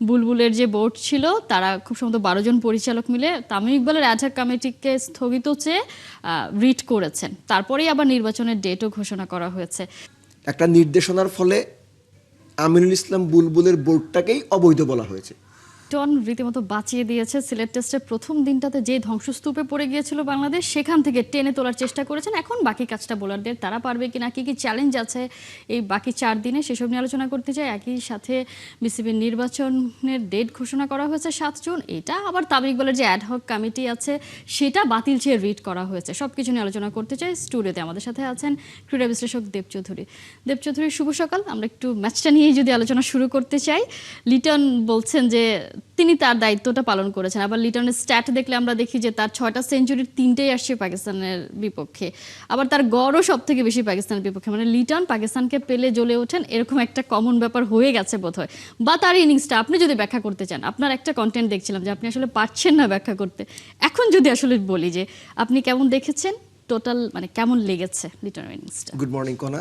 বুলবুলের যে বোর্ড ছিল তারা খুব সম্ভবত 12 জন পরিচালক মিলে তামিম ইকবালের অ্যাডহক কমিটিকে স্থগিত চেয়ে রিট করেছেন। তারপরেই আবার নির্বাচনের ডেটও ঘোষণা করা হয়েছে। একটা নির্দেশনার ফলে আমিনুল ইসলাম বুলবুলের বোর্ডটাকেই অবৈধ বলা হয়েছে। লিটন রীতিমতো বাঁচিয়ে দিয়েছে। সিলেট টেস্টের প্রথম দিনটাতে যে ধ্বংসস্তূপে পড়ে গিয়েছিল বাংলাদেশ, সেখান থেকে টেনে তোলার চেষ্টা করেছেন। এখন বাকি কাজটা বোলারদের, তারা পারবে কিনা, কি কি চ্যালেঞ্জ আছে এই বাকি 4 দিনে, সেসব নিয়ে আলোচনা করতে চাই। একই সাথে বিসিবির নির্বাচনের ডেট ঘোষণা করা হয়েছে 7 জুন। এটা আবার তামিম ইকবালের যে অ্যাডহক কমিটি আছে সেটা বাতিল চেয়ে রিট করা হয়েছে। সব কিছু নিয়ে আলোচনা করতে চাই। স্টুডিওতে আমাদের সাথে আছেন ক্রীড়া বিশ্লেষক দেব চৌধুরী। দেব চৌধুরী, শুভ সকাল। আমরা একটু ম্যাচটা নিয়েই যদি আলোচনা শুরু করতে চাই। লিটন বলছেন যে তিনি তার দায়িত্বটা পালন করেছেন। আবার লিটনের স্ট্যাট দেখলে আমরা দেখি যে তার 6টা সেঞ্চুরির 3টেই আসছে পাকিস্তানের বিপক্ষে। আবার তার গড়ও সব থেকে বেশি পাকিস্তানের বিপক্ষে। মানে লিটন পাকিস্তানকে পেলে জ্বলে ওঠেন, এরকম একটা কমন ব্যাপার হয়ে গেছে বোধহয়। বা তার ইনিংসটা আপনি যদি ব্যাখ্যা করতে চান, আপনার একটা কন্টেন্ট দেখছিলাম যে আপনি আসলে পারছেন না ব্যাখ্যা করতে। এখন যদি আসলে বলি যে আপনি কেমন দেখেছেন টোটাল, মানে কেমন লেগেছে লিটনের ইনিংসটা? গুড মর্নিং কনা।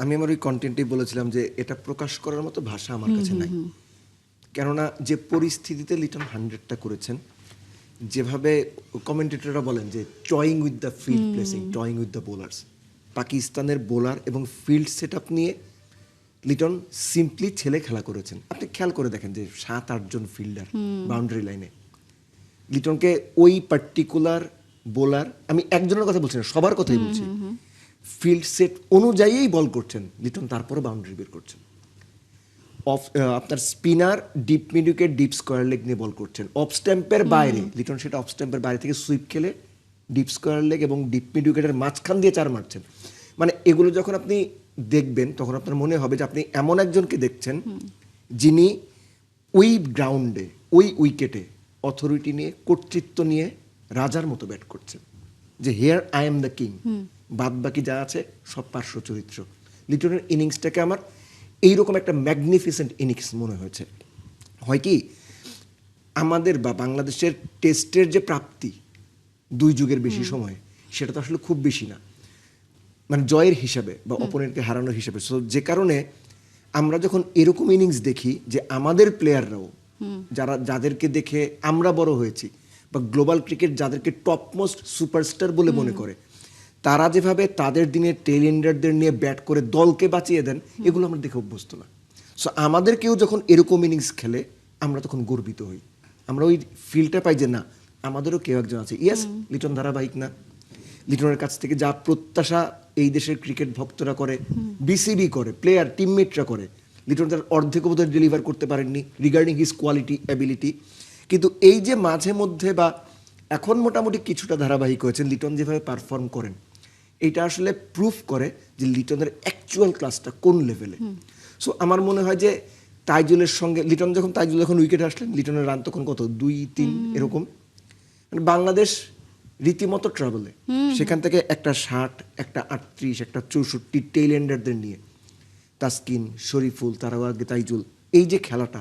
আমি আমার ওই কন্টেন্টেই বলেছিলাম যে এটা প্রকাশ করার মতো ভাষা আমার কাছে নাই। কেননা যে পরিস্থিতিতে লিটন 100টা করেছেন, যেভাবে কমেন্টেটররা বলেন যে toying with the field placing, toying with the bowlers, পাকিস্তানের বোলার এবং ফিল্ড সেট আপ নিয়ে লিটন সিম্পলি ছেলে খেলা করেছেন। আপনি খেয়াল করে দেখেন যে 7-8 জন ফিল্ডার বাউন্ডারি লাইনে, লিটনকে ওই পার্টিকুলার বোলার, আমি একজনের কথা বলছি না, সবার কথাই বলছি, ফিল্ড সেট অনুযায়ীই বল করছেন লিটন, তারপরে বাউন্ডারি বের করছেন। আপনার spinner deep mid wicket, deep square leg নিয়ে বল করছেন। অফ স্ট্যাম্পের বাইরে লিটন সেটা অফ স্ট্যাম্পের বাইরে থেকে সুইপ খেলে ডিপ স্কোয়ার লেগ এবং ডিপ মিড উইকেটের মাঝখান দিয়ে 4 মারছেন। মানে এগুলো যখন আপনি দেখবেন তখন আপনার মনে হবে যে আপনি এমন একজনকে দেখছেন যিনি ওই গ্রাউন্ডে, ওই উইকেটে অথরিটি নিয়ে, কর্তৃত্ব নিয়ে রাজার মতো ব্যাট করছেন, যে here I am the king, বাদ বাকি যা আছে সব পার্শ্ব চরিত্র। লিটনের ইনিংসটাকে আমার এইরকম একটা ম্যাগনিফিসেন্ট ইনিংস মনে হয়েছে। হয় কি, আমাদের বা বাংলাদেশের টেস্টের যে প্রাপ্তি 2 যুগের বেশি সময়ে, সেটা তো আসলে খুব বেশি না, মানে জয়ের হিসাবে বা অপোনেন্টকে হারানোর হিসাবে। সো যে কারণে আমরা যখন এরকম ইনিংস দেখি, যে আমাদের প্লেয়াররাও যাদেরকে দেখে আমরা বড় হয়েছি, বা গ্লোবাল ক্রিকেট যাদেরকে টপমোস্ট সুপারস্টার বলে মনে করে, তারা যেভাবে তাদের দিনের টেল এন্ডারদের নিয়ে ব্যাট করে দলকে বাঁচিয়ে দেন, এগুলো আমরা দেখে অভ্যস্ত না। সো আমাদের কেউ যখন এরকম ইনিংস খেলে, আমরা তখন গর্বিত হই। আমরা ওই ফিলটা পাই যে না, আমাদেরও কেউ একজন আছে। ইয়েস, লিটন ধারাবাহিক না, লিটনের কাছ থেকে যা প্রত্যাশা এই দেশের ক্রিকেট ভক্তরা করে, বিসিবি করে, প্লেয়ার টিমমেটরা করে, লিটন তার অর্ধেক বোধহয় ডেলিভার করতে পারেননি রিগার্ডিং হিজ কোয়ালিটি, অ্যাবিলিটি। কিন্তু এই যে মাঝে মধ্যে বা এখন মোটামুটি কিছুটা ধারাবাহিক হয়েছে, লিটন যেভাবে পারফর্ম করেন, এটা আসলে প্রুফ করে যে লিটনের অ্যাকচুয়াল ক্লাসটা কোন লেভেলে। সো আমার মনে হয় যে তাইজুলের সঙ্গে লিটন যখন উইকেটে আসলেন, লিটনের রান তখন কত 2-3 এরকম, মানে বাংলাদেশ রীতিমতো ট্রাবলে। সেখান থেকে একটা 60, একটা 38, একটা 64 টেইল এন্ডারদের নিয়ে তাসকিন, শরীফুল, তারাও আগে তাইজুল, এই যে খেলাটা,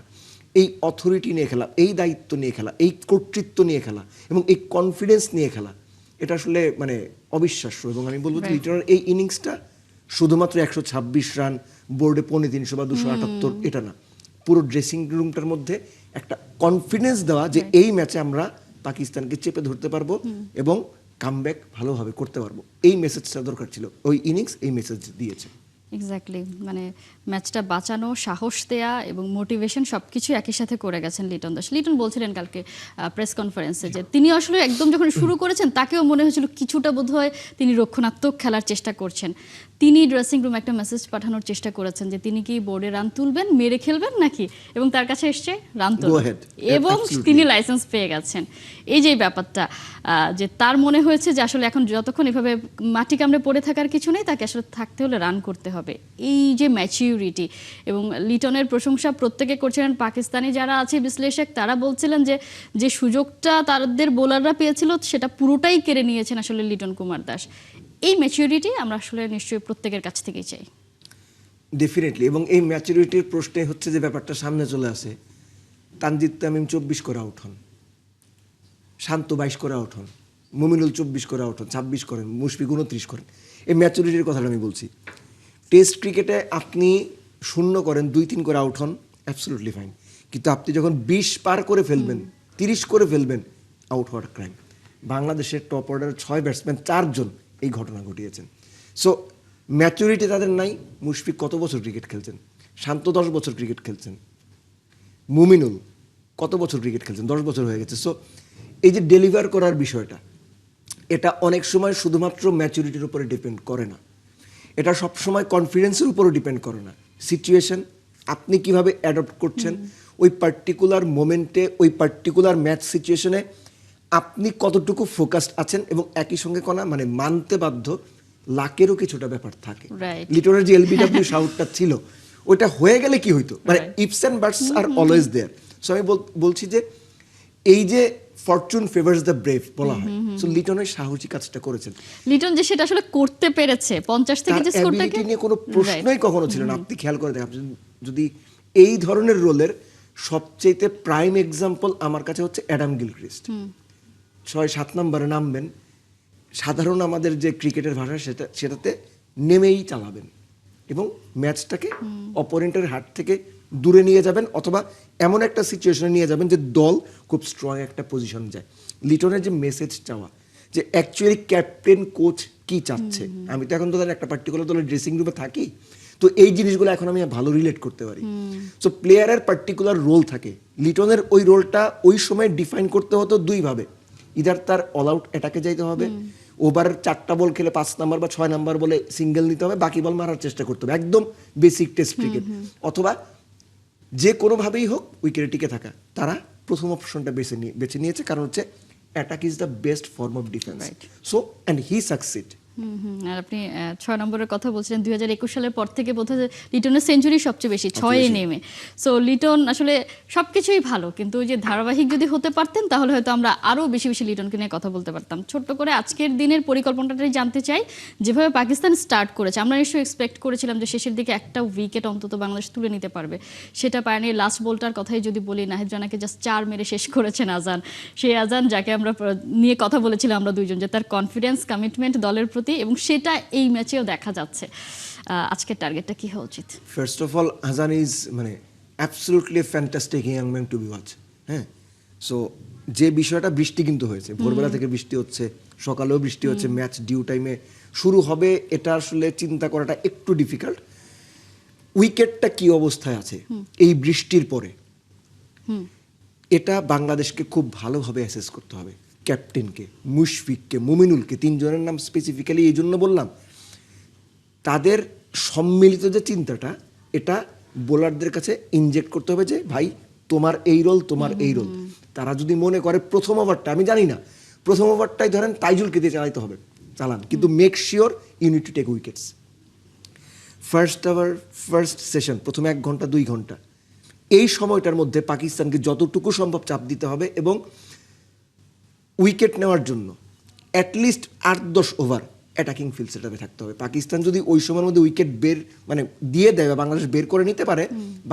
এই অথরিটি নিয়ে খেলা, এই দায়িত্ব নিয়ে খেলা, এই কর্তৃত্ব নিয়ে খেলা এবং এই কনফিডেন্স নিয়ে খেলা, এটা আসলে মানে অবিশ্বাস্য। এবং আমি বলবো যে লিটনের এই ইনিংসটা শুধুমাত্র 126 রান, বোর্ডে 350 বা 278, এটা না, পুরো ড্রেসিং রুমটার মধ্যে একটা কনফিডেন্স দেওয়া যে এই ম্যাচে আমরা পাকিস্তানকে চেপে ধরতে পারবো এবং কামব্যাক ভালোভাবে করতে পারবো। এই মেসেজটা দরকার ছিল, ওই ইনিংস এই মেসেজ দিয়েছে। এক্স্যাক্টলি, মানে ম্যাচটা বাঁচানো, সাহস দেয়া এবং মোটিভেশন সবকিছু একই সাথে করে গেছেন লিটন দাস। লিটন বলছিলেন কালকে প্রেস কনফারেন্সে যে তিনি আসলে একদম যখন শুরু করেছেন তাকেও মনে হয়েছিল কিছুটা বোধহয় তিনি রক্ষণাত্মক খেলার চেষ্টা করছেন। তিনি ড্রেসিং রুমে একটা মেসেজ পাঠানোর চেষ্টা করেছেন যে তিনি কি বোর্ডে রান তুলবেন, মেরে খেলবেন নাকি, এবং তার কাছে এসছে রান তুলবেন এবং তিনি লাইসেন্স পেয়ে গেছেন। এই যে ব্যাপারটা, যে তার মনে হয়েছে যে আসলে এখন যতক্ষণ এভাবে মাটি কামড়ে পড়ে থাকার কিছু নেই, তাকে আসলে থাকতে হলে রান করতে হবে। এই যে ম্যাচিউরিটি, এবং লিটনের প্রশংসা প্রত্যেকে করছিলেন। পাকিস্তানি যারা আছে বিশ্লেষক, তারা বলছিলেন যে যে সুযোগটা তাদের বোলাররা পেয়েছিল সেটা পুরোটাই কেড়ে নিয়েছেন আসলে লিটন কুমার দাস। এই ম্যাচিউরিটি আমরা আসলে নিশ্চয়ই প্রত্যেকের কাছ থেকেই চাই। ডেফিনেটলি। এবং এই ম্যাচুরিটির প্রশ্নে হচ্ছে যে ব্যাপারটা সামনে চলে আসে, তানজিদ তামিম 24 করে আউট হন, শান্ত 22 করে আউট হন, মুমিনুল 24 করে আউট হন, 26 করেন, মুশফিক 29 করেন। এই ম্যাচুরিটির কথাটা আমি বলছি। টেস্ট ক্রিকেটে আপনি 0 করেন, 2-3 করে আউট হন, অ্যাবসলিউটলি ফাইন। কিন্তু আপনি যখন 20 পার করে ফেলবেন, 30 করে ফেলবেন, আউট হওয়ার ক্রাইম। বাংলাদেশের টপ অর্ডার 6 ব্যাটসম্যান 4 জন এই ঘটনা ঘটিয়েছেন। সো ম্যাচুরিটি তাদের নাই। মুশফিক কত বছর ক্রিকেট খেলছেন? শান্ত 10 বছর ক্রিকেট খেলছেন। মুমিনুল কত বছর ক্রিকেট খেলছেন? 10 বছর হয়ে গেছে। সো এই যে ডেলিভার করার বিষয়টা, এটা অনেক সময় শুধুমাত্র ম্যাচুরিটির উপরে ডিপেন্ড করে না, এটা সবসময় কনফিডেন্সের উপরও ডিপেন্ড করে না। সিচুয়েশন, আপনি কিভাবে অ্যাডপ্ট করছেন ওই পার্টিকুলার মোমেন্টে, ওই পার্টিকুলার ম্যাচ সিচুয়েশনে আপনি কতটুকু ফোকাসড আছেন, এবং একই সঙ্গে কোনা মানে মানতে বাধ্য লাকেরও কিছুটা ব্যাপার থাকে। Right. লিটনের যে এলবিডব্লিউ শাউটটা ছিল, ওইটা হয়ে গেলে কি হইতো, মানে ifs and buts are always there. So আমি বলছি যে এই যে ফরচুন ফেভার্স দ্য ব্রেভ বলা হয়, সো লিটনের সাহসী কাজটা করেছেন। লিটন যে সেটা আসলে করতে পেরেছে 50 থেকে তার যে স্কোরটাকে, অ্যাবিলিটি নিয়ে কোনো প্রশ্নই কখনো ছিল না। আপনি খেয়াল করে দেখেন, যদি এই ধরনের রোলের সবচেয়ে প্রাইম এক্সাম্পল আমার কাছে হচ্ছে অ্যাডাম গিলক্রিস্ট। 6-7 নম্বরে নামবেন, সাধারণ আমাদের যে ক্রিকেটের ভাষা সেটাতে নেমেই চালাবেন এবং ম্যাচটাকে অপোনেন্টের হাত থেকে দূরে নিয়ে যাবেন, অথবা এমন একটা সিচুয়েশনে নিয়ে যাবেন যে দল খুব স্ট্রং একটা পজিশন যায়। লিটনের যে মেসেজ চাওয়া, যে অ্যাকচুয়ালি ক্যাপ্টেন কোচ কি চাচ্ছে, আমি তো এখন তো একটা পার্টিকুলার দলের ড্রেসিং রুমে থাকি, তো এই জিনিসগুলো এখন আমি ভালো রিলেট করতে পারি। সো প্লেয়ারের পার্টিকুলার রোল থাকে, লিটনের ওই রোলটা ওই সময় ডিফাইন করতে হতো দুইভাবে। ইদার তার অল আউট অ্যাটাকে যাইতে হবে, ওভারের 4টা বল খেলে 5 নাম্বার বা 6 নাম্বার বলে সিঙ্গেল নিতে হবে, বাকি বল মারার চেষ্টা করতে হবে, একদম বেসিক টেস্ট ক্রিকেট, অথবা যে কোনোভাবেই হোক উইকেটে টিকে থাকা। তারা প্রথম অপশনটা বেছে নিয়েছে, কারণ হচ্ছে attack is the best form of defence. So and he succeed. আর আপনি 6 নম্বরের কথা বলছিলেন, 2021 সালের পর থেকে বোধহয় লিটনের সেঞ্চুরি সবচেয়ে বেশি, 6-এ নেমে। সো লিটন আসলে সবকিছুই ভালো, কিন্তু ওই যে ধারাবাহিক যদি হতে পারতেন তাহলে হয়তো আমরা আরও বেশি বেশি লিটনকে নিয়ে কথা বলতে পারতাম। ছোট্ট করে আজকের দিনের পরিকল্পনাটাই জানতে চাই। যেভাবে পাকিস্তান স্টার্ট করেছে, আমরা নিশ্চয়ই এক্সপেক্ট করেছিলাম যে শেষের দিকে একটা উইকেট অন্তত বাংলাদেশ তুলে নিতে পারবে, সেটা পায়নি। লাস্ট বলটার কথাই যদি বলি, নাহিদ রানাকে জাস্ট 4 মেরে শেষ করেছেন আজান। সেই আজান যাকে আমরা নিয়ে কথা বলেছিলাম আমরা দুইজন, যে তার কনফিডেন্স, কমিটমেন্ট দলের প্রতি, এবং সেটা এই ম্যাচেও দেখা যাচ্ছে। আজকের টার্গেটটা কি হওয়া উচিত? First of all, Azan is মানে absolutely fantastic young man to be watch. হ্যাঁ, সো যে বিষয়টা, বৃষ্টি কিন্তু হয়েছে, ভোরবেলা থেকে বৃষ্টি হচ্ছে, সকালেও বৃষ্টি হচ্ছে, ম্যাচ ডিউ টাইমে শুরু হবে, এটা আসলে চিন্তা করাটা একটু ডিফিকাল্ট। উইকেটটা কি অবস্থায় আছে এই বৃষ্টির পরে, এটা বাংলাদেশকে খুব ভালোভাবে অ্যাসেস করতে হবে। ক্যাপ্টেনকে, মুশফিককে, মুমিনুলকে, 3 জনের নাম স্পেসিফিক্যালি এই জন্য বললাম, তাদের সম্মিলিত যে চিন্তাটা, এটা বোলারদের কাছে ইনজেক্ট করতে হবে যে ভাই তোমার এই রোল, তোমার এই রোল। তারা যদি মনে করে প্রথম ওভারটা, আমি জানি না, প্রথম ওভারটাই ধরেন তাইজুলকে দিয়ে চালাইতে হবে, চালান, কিন্তু make sure you need to take wickets. First over, first session, প্রথমে 1 ঘন্টা 2 ঘন্টা, এই সময়টার মধ্যে পাকিস্তানকে যতটুকু সম্ভব চাপ দিতে হবে, এবং উইকেট নেওয়ার জন্য অ্যাটলিস্ট 8-10 ওভার অ্যাটাকিং ফিল্ড সেটআপে থাকতে হবে। পাকিস্তান যদি ওই সময়ের মধ্যে উইকেট বের মানে দিয়ে দেয় বা বাংলাদেশ বের করে নিতে পারে,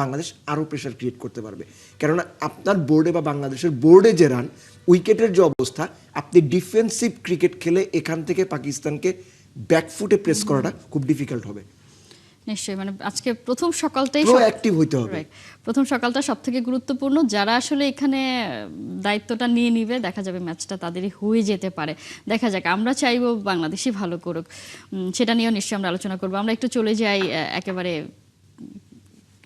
বাংলাদেশ আরও প্রেশার ক্রিয়েট করতে পারবে। কেননা আপনার বোর্ডে বা বাংলাদেশের বোর্ডে যে রান, উইকেটের যে অবস্থা, আপনি ডিফেন্সিভ ক্রিকেট খেলে এখান থেকে পাকিস্তানকে ব্যাকফুটে প্রেস করাটা খুব ডিফিকাল্ট হবে। নিশ্চয়ই, মানে আজকে প্রথম সকালটাই প্রোঅ্যাক্টিভ হইতে হবে। প্রথম সকালটা সব থেকে গুরুত্বপূর্ণ। যারা আসলে এখানে দায়িত্বটা নিয়ে নিবে, দেখা যাবে ম্যাচটা তাদেরই হয়ে যেতে পারে। দেখা যাক, আমরা চাইবো বাংলাদেশই ভালো করুক, সেটা নিয়েও নিশ্চয়ই আমরা আলোচনা করবো। আমরা একটু চলে যাই একেবারে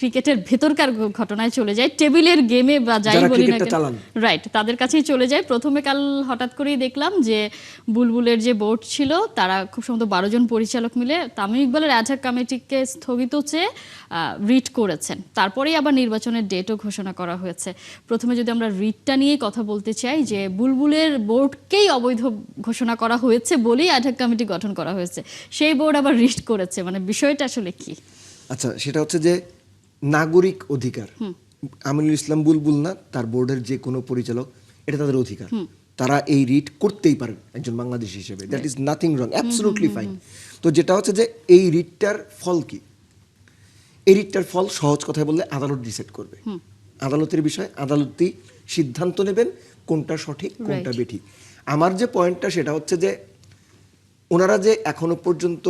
ক্রিকেটের ভেতরকার ঘটনায় চলে যায়, টেবিলের গেমে বা যাই বলি না কেন, রাইট, তাদের কাছেই চলে যায়। প্রথমে কাল হঠাৎ করেই দেখলাম যে বুলবুলের যে বোর্ড ছিল, তারা খুব সম্ভবত 12 জন পরিচালক মিলে তামিম ইকবালের অ্যাডহক কমিটিকে স্থগিত চেয়ে রিট করেছেন। তারপরেই আবার নির্বাচনের ডেটও ঘোষণা করা হয়েছে। প্রথমে যদি আমরা রিটটা নিয়ে কথা বলতে চাই, যে বুলবুলের বোর্ডকেই অবৈধ ঘোষণা করা হয়েছে বলেই অ্যাডহক কমিটি গঠন করা হয়েছে, সেই বোর্ড আবার রিট করেছে, মানে বিষয়টা আসলে কি? আচ্ছা, সেটা হচ্ছে যে নাগরিক অধিকার, আমিনুল ইসলাম বুলবুল না, তার বোর্ডের যে কোনো পরিচালক, এটা তাদের অধিকার, তারা এই রিট করতেই পারেন একজন বাংলাদেশী হিসেবে, that is nothing wrong, absolutely fine. তো যেটা হচ্ছে যে এই রিটটার ফল কি, এই রিটটার ফল সহজ কথায় বললে আদালত ডিসাইড করবে, আদালতের বিষয়, আদালতই সিদ্ধান্ত নেবেন কোনটা সঠিক কোনটা বেঠিক। আমার যে পয়েন্টটা সেটা হচ্ছে যে ওনারা যে এখনো পর্যন্ত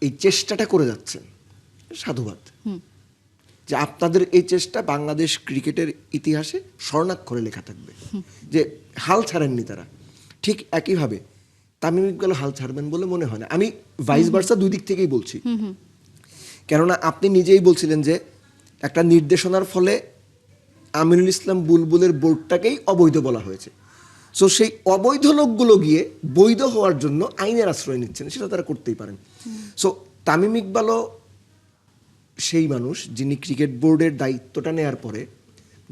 এই চেষ্টাটা করে যাচ্ছেন, সাধুবাদ, যে আপনাদের এই চেষ্টা বাংলাদেশ ক্রিকেটের ইতিহাসে স্বর্ণাক্ষরে লেখা থাকবে, যে হাল ছাড়েননি তারা। ঠিক একইভাবে তামিম ইকবাল হাল ছাড়বেন বলে মনে হয় না। আমি ভাইস ভার্সা দুই দিক থেকেই বলছি, কেননা আপনি নিজেই বলছিলেন যে একটা নির্দেশনার ফলে আমিনুল ইসলাম বুলবুলের বোর্ডটাকেই অবৈধ বলা হয়েছে। সো সেই অবৈধ লোকগুলো গিয়ে বৈধ হওয়ার জন্য আইনের আশ্রয় নিচ্ছেন, সেটা তারা করতেই পারেন। সো তামিম ইকবালও সেই মানুষ যিনি ক্রিকেট বোর্ডের দায়িত্বটা নেওয়ার পরে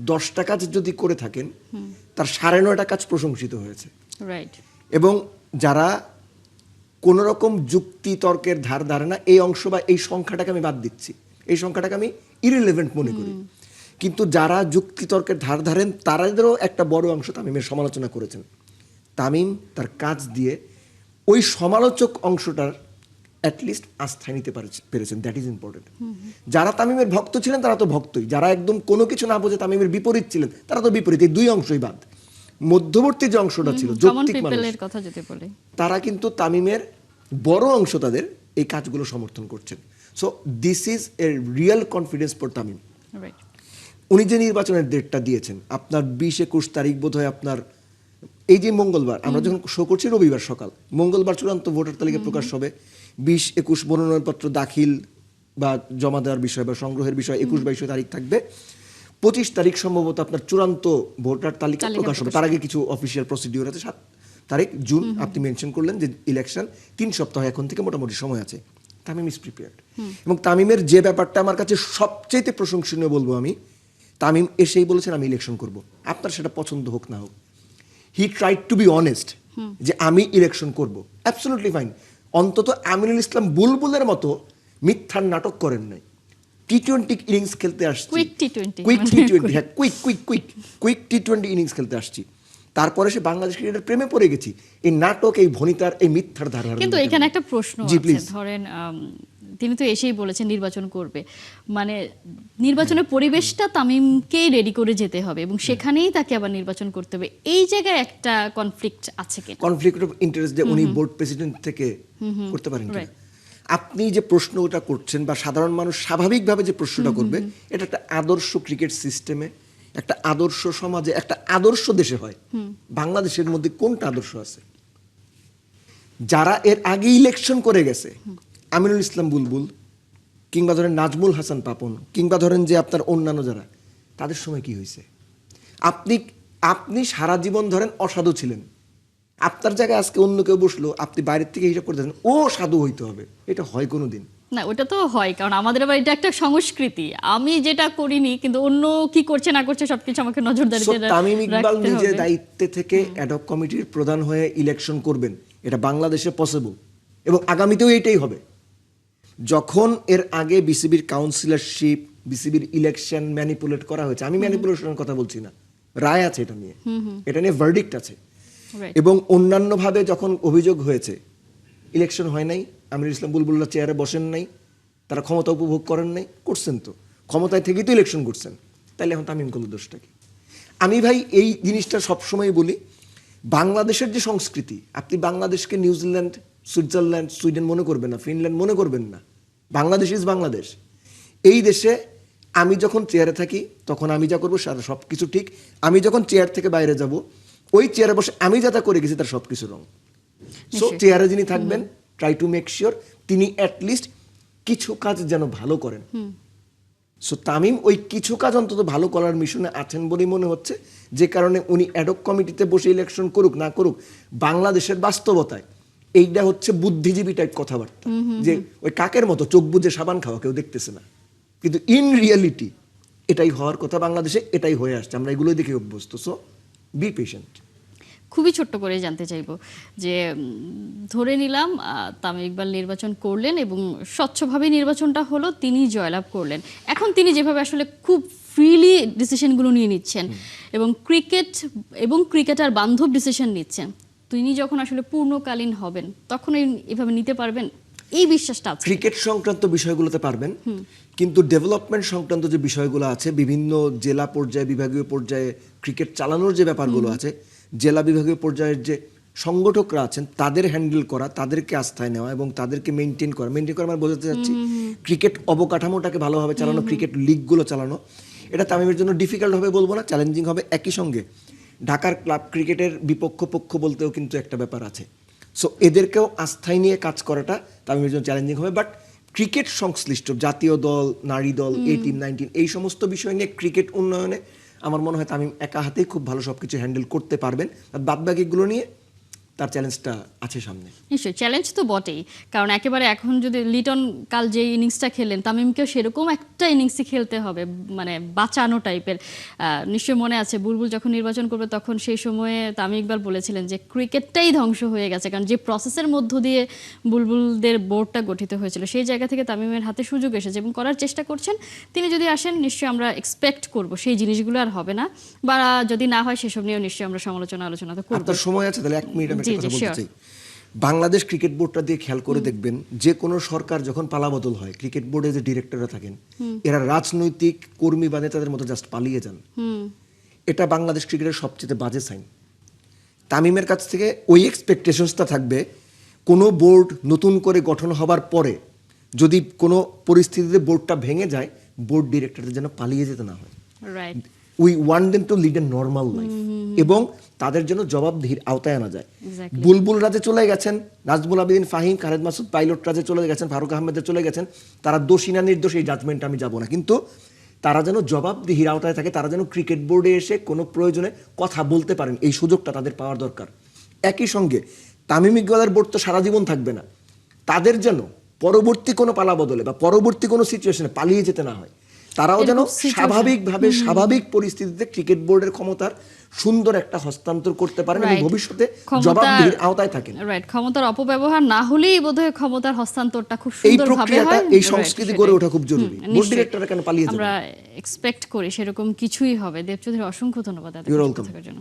10টা কাজ যদি করে থাকেন, তার 9.5টা কাজ প্রশংসিত হয়েছে। রাইট। এবং যারা কোনো রকম যুক্তি তর্কের ধার ধারে না, এই অংশ বা এই সংখ্যাটাকে আমি বাদ দিচ্ছি, এই সংখ্যাটাকে আমি ইরিলেভেন্ট মনে করি, কিন্তু যারা যুক্তি তর্কের ধার ধারেন তাদেরও একটা বড় অংশ তামিমের সমালোচনা করেছেন। তামিম তার কাজ দিয়ে ওই সমালোচক অংশটার অ্যাটলিস্ট আস্থায় নিতে পেরেছেন, দ্যাট ইজ ইম্পর্টেন্ট। যারা তামিমের ভক্ত ছিলেন তারা তো ভক্তই, যারা একদম কোনো কিছু না বুঝে তামিমের বিপরীত ছিলেন তারা তো বিপরীত। এই দুই অংশই বাদ, মধ্যবর্তী যে অংশটা ছিল যৌক্তিক মানুষ, কথা যদি বলে, তারা কিন্তু তামিমের বড় অংশ তাদের এই কাজগুলো সমর্থন করছেন। So this is a real confidence for Tamim. Right. উনি যে নির্বাচনের ডেটটা দিয়েছেন আপনার 20-21 তারিখ বোধ হয়, আপনার এই যে মঙ্গলবার, আমরা যখন শো করছি রবিবার সকাল, মঙ্গলবার চূড়ান্ত ভোটার তালিকা প্রকাশ হবে। 20-21 মনোনয়নপত্র দাখিল বা জমা দেওয়ার বিষয় বা সংগ্রহের বিষয় 21-22 তারিখ থাকবে। 25 তারিখ সম্ভবত আপনার চূড়ান্ত ভোটার তালিকা প্রকাশ হবে। তার আগে কিছু অফিসিয়াল প্রসিডিউর আছে। 7 তারিখ জুন আপনি মেনশন করলেন যে ইলেকশন 3 সপ্তাহ এখন থেকে মোটামুটি সময় আছে। Tamim is prepared. এবং তামিমের যে ব্যাপারটা আমার কাছে সবচেয়ে প্রশংসনীয় বলবো আমি, তামিম এসেই বলেছেন আমি ইলেকশন করব, আপনার সেটা পছন্দ হোক না হোক। He tried to be honest যে আমি ইলেকশন করব, অ্যাবসলিউটলি ফাইন। অন্তত আমিনুল ইসলাম বুলবুলের মতো মিথ্যার নাটক করেন নাই। টি-20 ইনিংস খেলতে আসছি, কুইক টি-20, হ্যাঁ, কুইক টি-20 ইনিংস খেলতে আসছি, তারপরে সে বাংলাদেশ ক্রিকেটের প্রেমে পড়ে গেছি। এই নাটক, এই ভনিতার, এই মিথ্যার ধারা। কিন্তু এখানে একটা প্রশ্ন আছে, ধরেন তিনি তো এসেই বলেছেন নির্বাচন করবে, মানে নির্বাচনের পরিবেশটা তামিমকেই রেডি করে যেতে হবে এবং সেখানেই তাকে আবার নির্বাচন করতে হবে। এই জায়গায় একটা কনফ্লিক্ট আছে কিনা, কনফ্লিক্ট অফ ইন্টারেস্ট, যে উনি বোর্ড প্রেসিডেন্ট থেকে করতে পারেন কিনা। আপনি যে প্রশ্নটা করছেন বা সাধারণ মানুষ স্বাভাবিকভাবে যে প্রশ্নটা করবে, এটা একটা আদর্শ ক্রিকেট সিস্টেমে, একটা আদর্শ সমাজে, একটা আদর্শ দেশে হয়। বাংলাদেশের মধ্যে কোনটা আদর্শ আছে? যারা এর আগে ইলেকশন করে গেছে, আমিনুল ইসলাম বুলবুল কিংবা ধরেন নাজমুল হাসান পাপন কিংবা ধরেন যে আপনার অন্যান্য যারা, তাদের সময় কি হয়েছে? আপনি সারা জীবন ধরেন অসাধু ছিলেন, আপনার জায়গায় আজকে অন্য কেউ বসলো, আপনি বাইরের থেকে হিসাব করতে চান ও সাধু হইতে হবে, এটা হয় কোনোদিন না? ওটা তো হয়, কারণ আমাদের আবার এটা একটা সংস্কৃতি। আমি যেটা করিনি কিন্তু অন্য কি করছে না করছে সবকিছু আমাকে নজরদারিতে রাখতে হবে। তামিম ইকবাল নিজে দায়িত্বে থেকে অ্যাডহক কমিটির প্রধান হয়ে ইলেকশন করবেন, এটা বাংলাদেশে পসিবল এবং আগামীতেও এটাই হবে। যখন এর আগে বিসিবির কাউন্সিলরশিপ, বিসিবির ইলেকশন ম্যানিপুলেট করা হয়েছে, আমি ম্যানিপুলেশনের কথা বলছি না, রায় আছে এটা নিয়ে, এটা নিয়ে ভার্ডিক্ট আছে। এবং অন্যান্যভাবে যখন অভিযোগ হয়েছে ইলেকশন হয় নাই, আমিনুল ইসলাম বুলবুল্লাহ চেয়ারে বসেন নাই, তারা ক্ষমতা উপভোগ করেন নাই, করছেন তো, ক্ষমতায় থেকেই তো ইলেকশন করছেন, তাইলে এখন তামিম ইকবালের দোষটা কি? আমি ভাই এই জিনিসটা সবসময় বলি, বাংলাদেশের যে সংস্কৃতি, আপনি বাংলাদেশকে নিউজিল্যান্ড, সুইজারল্যান্ড, সুইডেন মনে করবেন না, ফিনল্যান্ড মনে করবেন না, বাংলাদেশ ইজ বাংলাদেশ। এই দেশে আমি যখন চেয়ারে থাকি তখন আমি যা করবো সব কিছু ঠিক, আমি যখন চেয়ার থেকে বাইরে যাব ওই চেয়ারে বসে আমি যা করে গেছি তার সব কিছু রং। সো চেয়ারে যিনি থাকবেন, ট্রাই টু মেক শিওর তিনি অ্যাটলিস্ট কিছু কাজ যেন ভালো করেন। সো তামিম ওই কিছু কাজ অন্তত ভালো করার মিশনে আছেন বলেই মনে হচ্ছে, যে কারণে উনি অ্যাডহক কমিটিতে বসে ইলেকশন করুক না করুক, বাংলাদেশের বাস্তবতায় এইটা হচ্ছে বুদ্ধিজীবী টাইপ কথাবার্তা, যে ওই কাকের মতো চোখ বুজে সাবান খাওয়া, কেউ দেখতেছে না, কিন্তু ইন রিয়ালিটি এটাই হওয়ার কথা বাংলাদেশে, এটাই হয়ে আসছে, আমরা এগুলোই দেখে অভ্যস্ত। So be patient. খুবই ছোট্ট করে জানতে চাইবো যে ধরে নিলাম তামিম ইকবাল নির্বাচন করলেন এবং স্বচ্ছভাবে নির্বাচনটা হলো, তিনি জয়লাভ করলেন, এখন তিনি যেভাবে আসলে খুব ফ্রিলি ডিসিশনগুলো নিয়ে নিচ্ছেন এবং ক্রিকেট এবং ক্রিকেটার বান্ধব ডিসিশন নিচ্ছেন, তিনি যখন আসলে পূর্ণকালীন হবেন তখন এভাবে নিতে পারবেন, এই বিশ্বাসটা আছে? ক্রিকেট সংক্রান্ত বিষয়গুলোতে পারবেন, কিন্তু ডেভেলপমেন্ট সংক্রান্ত যে বিষয়গুলো আছে, বিভিন্ন জেলা পর্যায়ে, বিভাগীয় পর্যায়ে ক্রিকেট চালানোর যে ব্যাপারগুলো আছে, জেলা বিভাগীয় পর্যায়ের যে সংগঠকরা আছেন তাদের হ্যান্ডেল করা, তাদেরকে আস্থায় নেওয়া এবং তাদেরকে মেনটেন করা মানে বোঝাতে চাচ্ছি ক্রিকেট অবকাঠামোটাকে ভালোভাবে চালানো, ক্রিকেট লিগগুলো চালানো, এটা তামিমের জন্য ডিফিকাল্ট হবে বলবো না, চ্যালেঞ্জিং হবে। একই সঙ্গে ঢাকার ক্লাব ক্রিকেটের বিপক্ষ পক্ষ বলতেও কিন্তু একটা ব্যাপার আছে। সো এদেরকেও আস্থায় নিয়ে কাজ করাটা তামিমের জন্য চ্যালেঞ্জিং হবে। বাট ক্রিকেট সংশ্লিষ্ট জাতীয় দল, নারী দল, 18-19 এই সমস্ত বিষয় নিয়ে ক্রিকেট উন্নয়নে আমার মনে হয় তামিম একা হাতেই খুব ভালো সবকিছু হ্যান্ডেল করতে পারবেন। আর বাদবাকিগুলো নিয়ে তার চ্যালেঞ্জটা আছে সামনে। নিশ্চয়ই চ্যালেঞ্জ তো বটেই, কারণ একেবারে এখন যদি লিটন কাল যে ইনিংসটা খেললেন, তামিমকেও সেরকম একটা ইনিংসই খেলতে হবে, মানে বাঁচানো টাইপের। নিশ্চয়ই মনে আছে বুলবুল যখন নির্বাচন করবে তখন সেই সময়ে তামিম ইকবাল বলেছিলেন যে ক্রিকেটটাই ধ্বংস হয়ে গেছে, কারণ যে প্রসেসের মধ্য দিয়ে বুলবুলদের বোর্ডটা গঠিত হয়েছিল সেই জায়গা থেকে তামিমের হাতে সুযোগ এসেছে এবং করার চেষ্টা করছেন। তিনি যদি আসেন নিশ্চয়ই আমরা এক্সপেক্ট করব সেই জিনিসগুলো আর হবে না, বা যদি না হয় সেসব নিয়েও নিশ্চয়ই আমরা আলোচনা তো করব। আপনার সময় আছে তাহলে 1 মিনিট আমি জি, একটা কথা জি, বলতে sure. চাই। বাংলাদেশ ক্রিকেট বোর্ডটা দিয়ে খেয়াল করে দেখবেন, যে কোনো সরকার যখন পালাবদল হয় ক্রিকেট বোর্ডে যে ডিরেক্টররা থাকেন এরা রাজনৈতিক কর্মী বা নেতাদের মতো জাস্ট পালিয়ে যান। এটা বাংলাদেশ ক্রিকেটের সবচেয়ে বাজে সাইন। তামিমের কাছ থেকে ওই এক্সপেকটেশনসটা থাকবে, কোনো বোর্ড নতুন করে গঠন হবার পরে যদি কোনো পরিস্থিতিতে বোর্ডটা ভেঙে যায়, বোর্ড ডিরেক্টরদের যেন পালিয়ে যেতে না হয়। Right. We want them to lead a normal life এবং তাদের জন্য জবাবদিহির আওতায় আনা যায়। Exactly. বুলবুল রাজে চলে গেছেন, নাজমুল আবেদিন ফাহিম, খালেদ মাসুদ পাইলট রাজে চলে গেছেন, ফারুক আহমেদে চলে গেছেন, তারা দোষী না নির্দোষ এই জাজমেন্ট আমি যাব না, কিন্তু তারা যেন জবাবদিহির আওতায় থাকে, তারা যেন ক্রিকেট বোর্ডে এসে কোনো প্রয়োজনে কথা বলতে পারেন, এই সুযোগটা তাদের পাওয়ার দরকার। একই সঙ্গে তামিম ইকবালের বোর্ড তো সারা জীবন থাকবে না, তাদের যেন পরবর্তী কোনো পালা বদলে বা পরবর্তী কোনো সিচুয়েশনে পালিয়ে যেতে না হয়, তারাও যেন স্বাভাবিকভাবে স্বাভাবিক পরিস্থিতিতে ক্রিকেট বোর্ডের ক্ষমতার সুন্দর একটা হস্তান্তর করতে পারেন এবং Right. ভবিষ্যতে ক্ষমতার- জবাবদিহির আওতায় থাকেন। রাইট, ক্ষমতার অপব্যবহার না হলেই বোধহয় ক্ষমতার হস্তান্তরটা খুব এই সুন্দরভাবে প্রক্রিয়াটা, হয়। এই সংস্কৃতি গড়ে ওঠা খুব জরুরি। বোর্ড ডিরেক্টররা কেন পালিয়ে যাবে? আমরা এক্সপেক্ট করি সেরকম কিছুই হবে। দেব চৌধুরী, অসংখ্য ধন্যবাদ এত You're কিছু welcome. থাকার জন্য।